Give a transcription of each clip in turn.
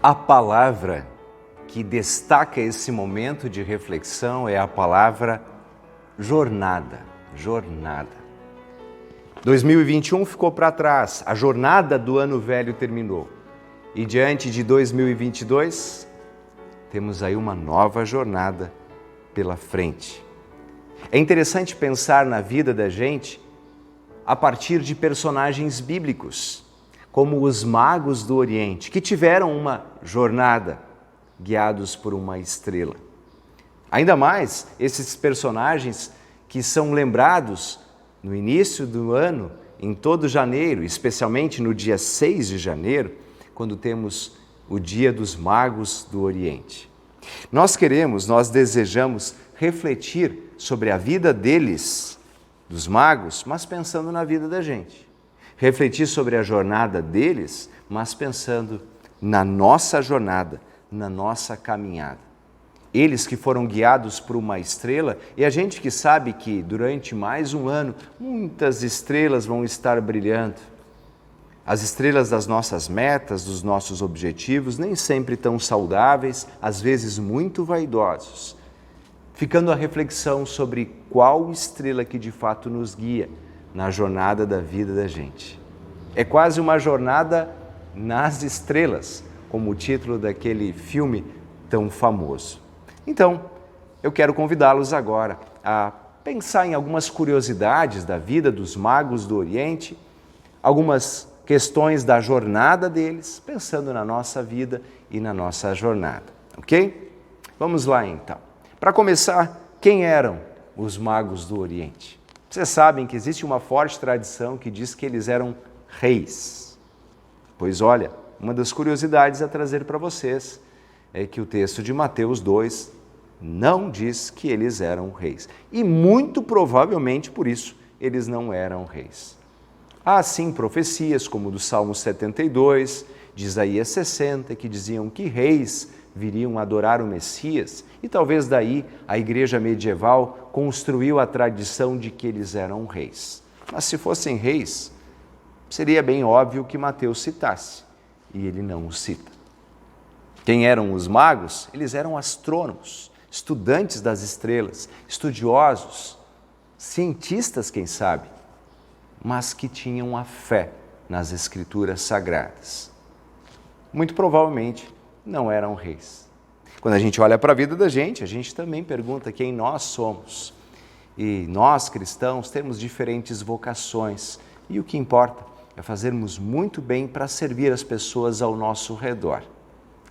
A palavra que destaca esse momento de reflexão é a palavra jornada. Jornada. 2021 ficou para trás, a jornada do ano velho terminou. E diante de 2022, temos aí uma nova jornada pela frente. É interessante pensar na vida da gente a partir de personagens bíblicos, como os magos do Oriente, que tiveram uma jornada guiados por uma estrela. Ainda mais esses personagens que são lembrados no início do ano, em todo janeiro, especialmente no dia 6 de janeiro, quando temos o Dia dos Magos do Oriente. Nós desejamos refletir sobre a vida deles, dos magos, mas pensando na vida da gente. Refletir sobre a jornada deles, mas pensando na nossa jornada, na nossa caminhada. Eles que foram guiados por uma estrela e a gente que sabe que durante mais um ano muitas estrelas vão estar brilhando. As estrelas das nossas metas, dos nossos objetivos, nem sempre tão saudáveis, às vezes muito vaidosos. Ficando a reflexão sobre qual estrela que de fato nos guia na jornada da vida da gente. É quase uma jornada nas estrelas, como o título daquele filme tão famoso. Então, eu quero convidá-los agora a pensar em algumas curiosidades da vida dos magos do Oriente, algumas questões da jornada deles, pensando na nossa vida e na nossa jornada, ok? Vamos lá então. Para começar, quem eram os magos do Oriente? Vocês sabem que existe uma forte tradição que diz que eles eram reis. Pois olha, uma das curiosidades a trazer para vocês é que o texto de Mateus 2 não diz que eles eram reis. E muito provavelmente por isso eles não eram reis. Há sim profecias como do Salmo 72, de Isaías 60, que diziam que reis viriam adorar o Messias, e talvez daí a igreja medieval construiu a tradição de que eles eram reis. Mas se fossem reis, seria bem óbvio que Mateus citasse, e ele não os cita. Quem eram os magos? Eles eram astrônomos, estudantes das estrelas, estudiosos, cientistas, quem sabe, mas que tinham a fé nas escrituras sagradas. Muito provavelmente não eram reis. Quando a gente olha para a vida da gente, a gente também pergunta quem nós somos. E nós, cristãos, temos diferentes vocações. E o que importa é fazermos muito bem para servir as pessoas ao nosso redor.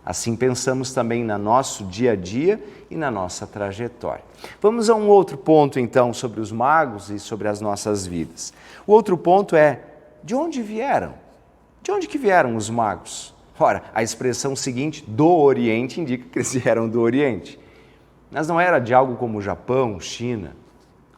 Assim pensamos também no nosso dia a dia e na nossa trajetória. Vamos a um outro ponto, então, sobre os magos e sobre as nossas vidas. O outro ponto é, de onde vieram? De onde que vieram os magos? Ora, a expressão seguinte, do Oriente, indica que eles vieram do Oriente. Mas não era de algo como o Japão, China,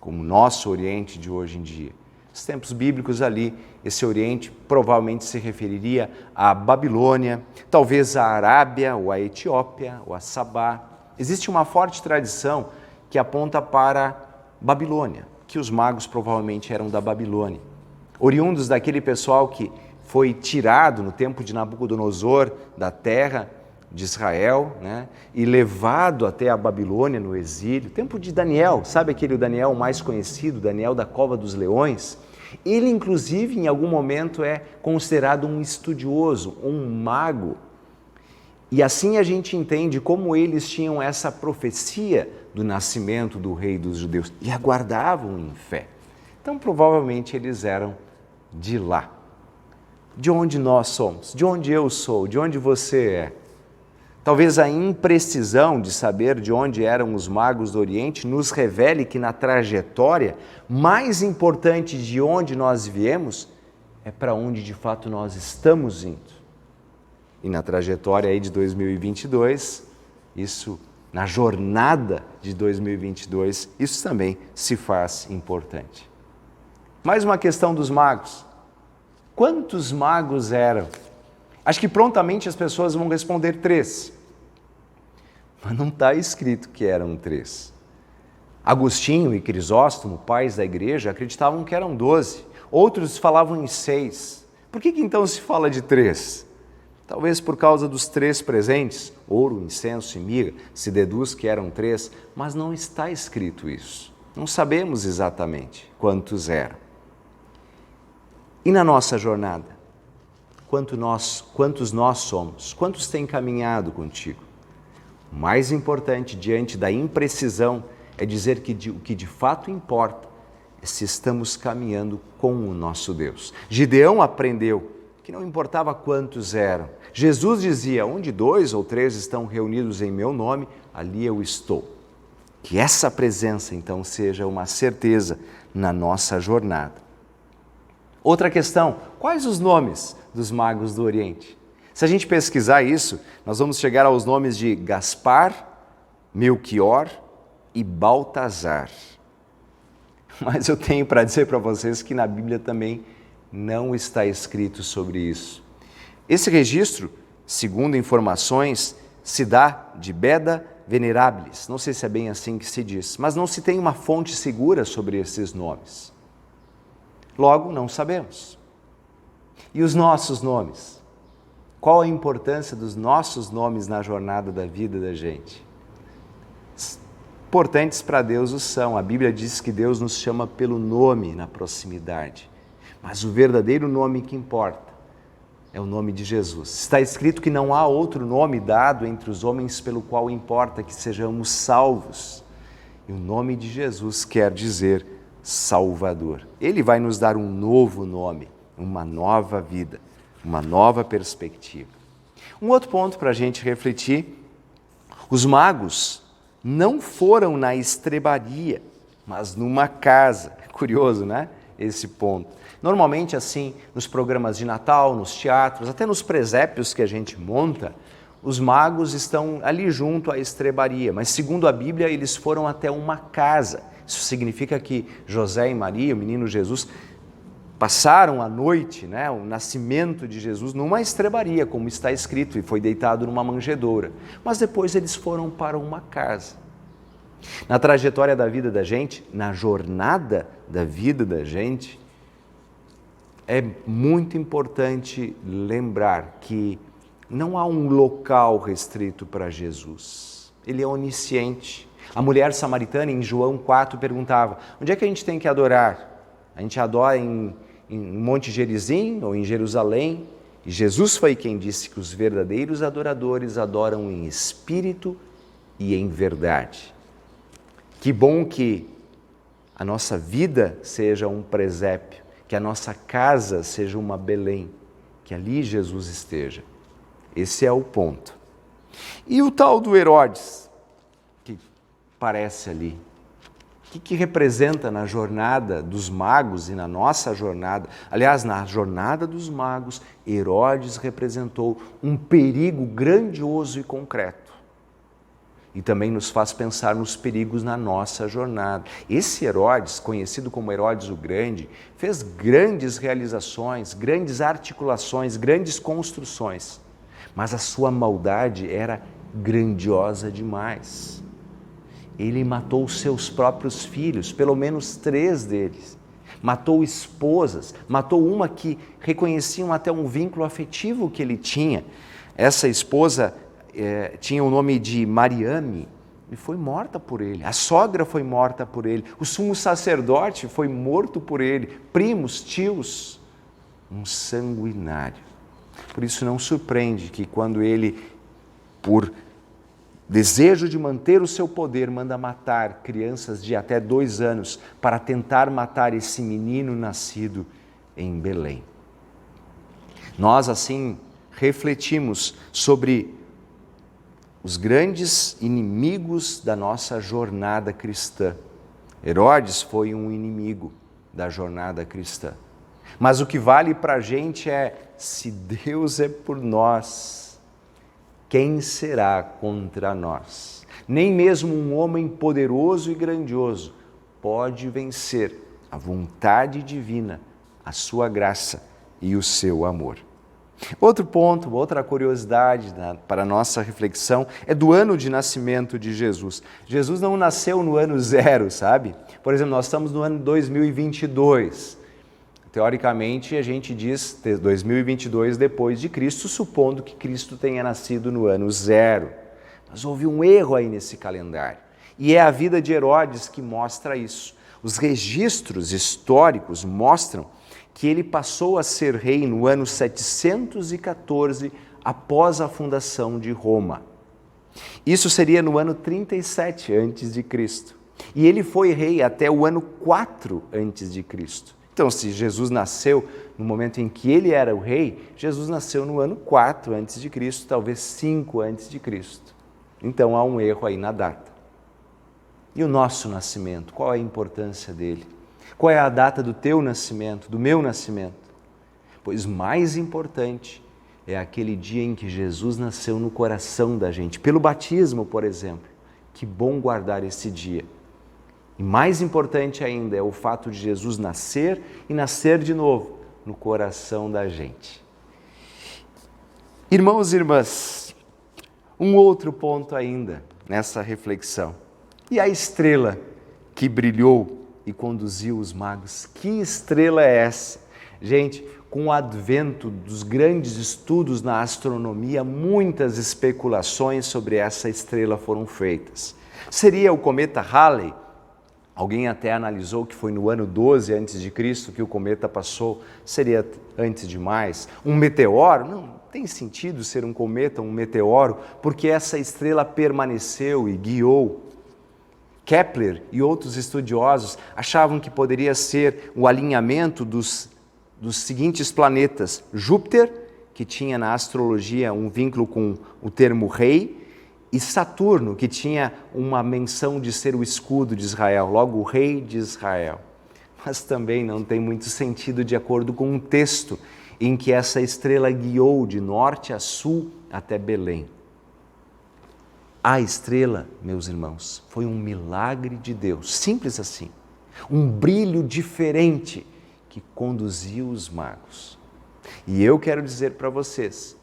como o nosso Oriente de hoje em dia. Nos tempos bíblicos ali, esse Oriente provavelmente se referiria à Babilônia, talvez à Arábia, ou à Etiópia, ou a Sabá. Existe uma forte tradição que aponta para Babilônia, que os magos provavelmente eram da Babilônia. Oriundos daquele pessoal que foi tirado no tempo de Nabucodonosor da terra de Israel, e levado até a Babilônia no exílio. Tempo de Daniel, sabe aquele Daniel mais conhecido, Daniel da Cova dos Leões? Ele, inclusive, em algum momento é considerado um estudioso, um mago. E assim a gente entende como eles tinham essa profecia do nascimento do rei dos judeus e aguardavam em fé. Então, provavelmente, eles eram de lá. De onde nós somos, de onde eu sou, de onde você é. Talvez a imprecisão de saber de onde eram os magos do Oriente nos revele que na trajetória mais importante de onde nós viemos é para onde de fato nós estamos indo. E na trajetória aí de 2022, na jornada de 2022, isso também se faz importante. Mais uma questão dos magos. Quantos magos eram? Acho que prontamente as pessoas vão responder 3. Mas não está escrito que eram 3. Agostinho e Crisóstomo, pais da igreja, acreditavam que eram 12. Outros falavam em 6. Por que então se fala de 3? Talvez por causa dos 3 presentes, ouro, incenso e mirra, se deduz que eram 3, mas não está escrito isso. Não sabemos exatamente quantos eram. E na nossa jornada? Quantos nós somos? Quantos têm caminhado contigo? O mais importante diante da imprecisão é dizer que o que de fato importa é se estamos caminhando com o nosso Deus. Gideão aprendeu que não importava quantos eram. Jesus dizia, onde 2 ou 3 estão reunidos em meu nome, ali eu estou. Que essa presença, então, seja uma certeza na nossa jornada. Outra questão, quais os nomes dos magos do Oriente? Se a gente pesquisar isso, nós vamos chegar aos nomes de Gaspar, Melquior e Baltazar. Mas eu tenho para dizer para vocês que na Bíblia também não está escrito sobre isso. Esse registro, segundo informações, se dá de Beda Venerabilis. Não sei se é bem assim que se diz, mas não se tem uma fonte segura sobre esses nomes. Logo, não sabemos. E os nossos nomes? Qual a importância dos nossos nomes na jornada da vida da gente? Importantes para Deus o são. A Bíblia diz que Deus nos chama pelo nome na proximidade. Mas o verdadeiro nome que importa é o nome de Jesus. Está escrito que não há outro nome dado entre os homens pelo qual importa que sejamos salvos. E o nome de Jesus quer dizer Salvador. Ele vai nos dar um novo nome, uma nova vida, uma nova perspectiva. Um outro ponto para a gente refletir: os magos não foram na estrebaria, mas numa casa. Curioso, né? Esse ponto. Normalmente, assim, nos programas de Natal, nos teatros, até nos presépios que a gente monta, os magos estão ali junto à estrebaria, mas segundo a Bíblia, eles foram até uma casa. Isso significa que José e Maria, o menino Jesus, passaram a noite, né, o nascimento de Jesus, numa estrebaria, como está escrito, e foi deitado numa manjedoura. Mas depois eles foram para uma casa. Na trajetória da vida da gente, na jornada da vida da gente, é muito importante lembrar que não há um local restrito para Jesus. Ele é onisciente. A mulher samaritana, em João 4, perguntava, onde é que a gente tem que adorar? A gente adora em Monte Gerizim ou em Jerusalém? E Jesus foi quem disse que os verdadeiros adoradores adoram em espírito e em verdade. Que bom que a nossa vida seja um presépio, que a nossa casa seja uma Belém, que ali Jesus esteja. Esse é o ponto. E o tal do Herodes, que aparece ali, o que representa na jornada dos magos e na nossa jornada? Aliás, na jornada dos magos, Herodes representou um perigo grandioso e concreto. E também nos faz pensar nos perigos na nossa jornada. Esse Herodes, conhecido como Herodes o Grande, fez grandes realizações, grandes articulações, grandes construções. Mas a sua maldade era grandiosa demais. Ele matou seus próprios filhos, pelo menos 3 deles. Matou esposas, matou uma que reconheciam até um vínculo afetivo que ele tinha. Essa esposa tinha o nome de Mariame e foi morta por ele. A sogra foi morta por ele. O sumo sacerdote foi morto por ele. Primos, tios, um sanguinário. Por isso não surpreende que quando ele, por desejo de manter o seu poder, manda matar crianças de até 2 anos para tentar matar esse menino nascido em Belém. Nós, assim, refletimos sobre os grandes inimigos da nossa jornada cristã. Herodes foi um inimigo da jornada cristã. Mas o que vale para a gente é, se Deus é por nós, quem será contra nós? Nem mesmo um homem poderoso e grandioso pode vencer a vontade divina, a sua graça e o seu amor. Outro ponto, outra curiosidade para a nossa reflexão é do ano de nascimento de Jesus. Jesus não nasceu no ano 0, sabe? Por exemplo, nós estamos no ano 2022. Teoricamente, a gente diz 2022 depois de Cristo, supondo que Cristo tenha nascido no ano 0. Mas houve um erro aí nesse calendário. E é a vida de Herodes que mostra isso. Os registros históricos mostram que ele passou a ser rei no ano 714 após a fundação de Roma. Isso seria no ano 37 a.C. E ele foi rei até o ano 4 a.C. Então, se Jesus nasceu no momento em que ele era o rei, Jesus nasceu no ano 4 a.C., talvez 5 a.C. Então, há um erro aí na data. E o nosso nascimento, qual é a importância dele? Qual é a data do teu nascimento, do meu nascimento? Pois mais importante é aquele dia em que Jesus nasceu no coração da gente, pelo batismo, por exemplo. Que bom guardar esse dia. E mais importante ainda é o fato de Jesus nascer e nascer de novo no coração da gente. Irmãos e irmãs, um outro ponto ainda nessa reflexão. E a estrela que brilhou e conduziu os magos, que estrela é essa? Gente, com o advento dos grandes estudos na astronomia, muitas especulações sobre essa estrela foram feitas. Seria o cometa Halley? Alguém até analisou que foi no ano 12 a.C. que o cometa passou. Seria antes demais? Um meteoro? Não tem sentido ser um cometa, um meteoro, porque essa estrela permaneceu e guiou. Kepler e outros estudiosos achavam que poderia ser o alinhamento dos seguintes planetas: Júpiter, que tinha na astrologia um vínculo com o termo rei, e Saturno, que tinha uma menção de ser o escudo de Israel, logo o rei de Israel. Mas também não tem muito sentido de acordo com um texto em que essa estrela guiou de norte a sul até Belém. A estrela, meus irmãos, foi um milagre de Deus, simples assim. Um brilho diferente que conduziu os magos. E eu quero dizer para vocês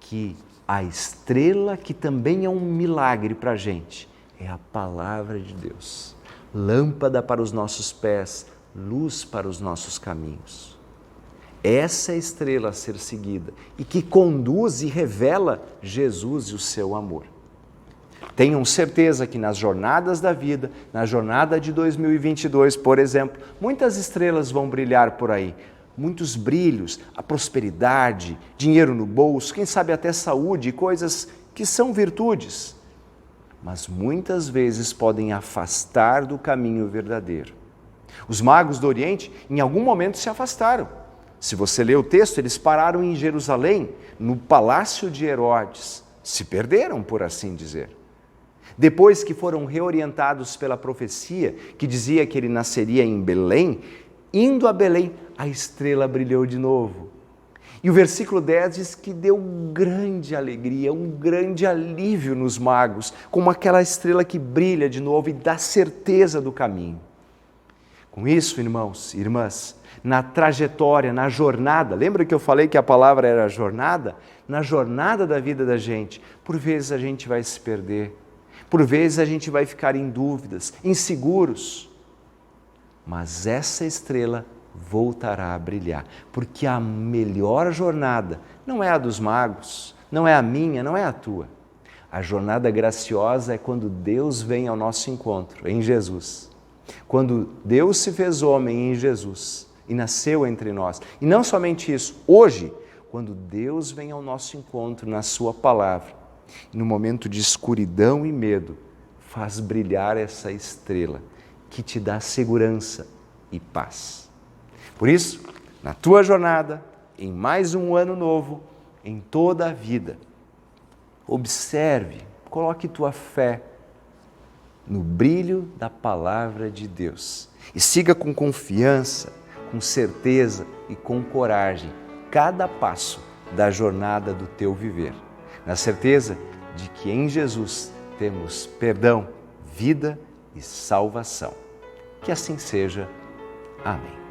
que a estrela, que também é um milagre para a gente, é a palavra de Deus. Lâmpada para os nossos pés, luz para os nossos caminhos. Essa é a estrela a ser seguida e que conduz e revela Jesus e o seu amor. Tenham certeza que nas jornadas da vida, na jornada de 2022, por exemplo, muitas estrelas vão brilhar por aí. Muitos brilhos, a prosperidade, dinheiro no bolso, quem sabe até saúde, coisas que são virtudes, mas muitas vezes podem afastar do caminho verdadeiro. Os magos do Oriente, em algum momento, se afastaram. Se você ler o texto, eles pararam em Jerusalém, no palácio de Herodes. Se perderam, por assim dizer. Depois que foram reorientados pela profecia, que dizia que ele nasceria em Belém, indo a Belém, a estrela brilhou de novo. E o versículo 10 diz que deu grande alegria, um grande alívio nos magos, como aquela estrela que brilha de novo e dá certeza do caminho. Com isso, irmãos e irmãs, na trajetória, na jornada, lembra que eu falei que a palavra era jornada? Na jornada da vida da gente, por vezes a gente vai se perder, por vezes a gente vai ficar em dúvidas, inseguros, mas essa estrela voltará a brilhar, porque a melhor jornada não é a dos magos, não é a minha, não é a tua. A jornada graciosa é quando Deus vem ao nosso encontro, em Jesus. Quando Deus se fez homem em Jesus e nasceu entre nós. E não somente isso, hoje, quando Deus vem ao nosso encontro na sua palavra, no momento de escuridão e medo, faz brilhar essa estrela que te dá segurança e paz. Por isso, na tua jornada, em mais um ano novo, em toda a vida, observe, coloque tua fé no brilho da palavra de Deus e siga com confiança, com certeza e com coragem cada passo da jornada do teu viver, na certeza de que em Jesus temos perdão, vida e salvação. Que assim seja. Amém.